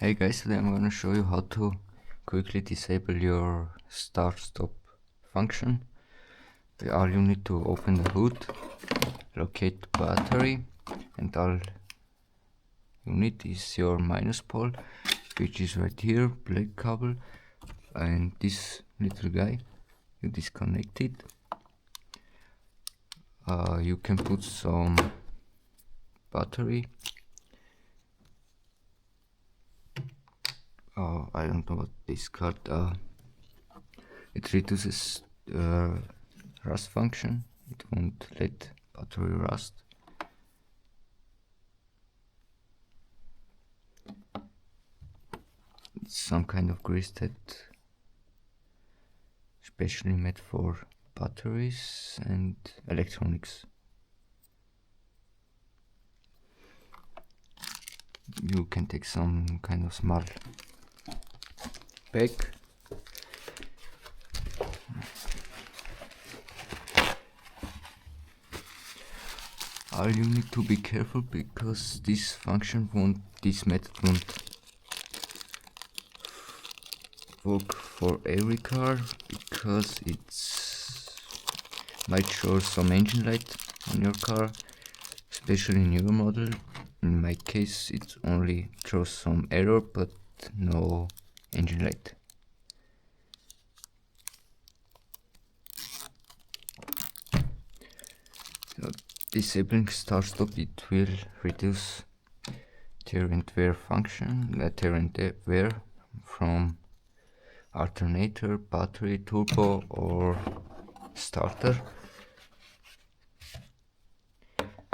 Hey guys, today I'm gonna show you how to quickly disable your start-stop function. All you need to open the hood, locate the battery, and all you need is your minus pole, which is right here, black cable, and this little guy. You disconnect it. You can put some battery. I don't know what this called. It reduces rust function. It won't let battery rust. It's some kind of grease that specially made for batteries and electronics. You can take some kind of small bag. All you need to be careful because this method won't work for every car, because it's might show some engine light on your car, especially newer model. In my case it only shows some error but no engine light. So disabling start stop, it will reduce tear and wear function, tear and wear from alternator, battery, turbo or starter.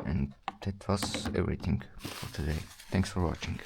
And that was everything for today. Thanks for watching.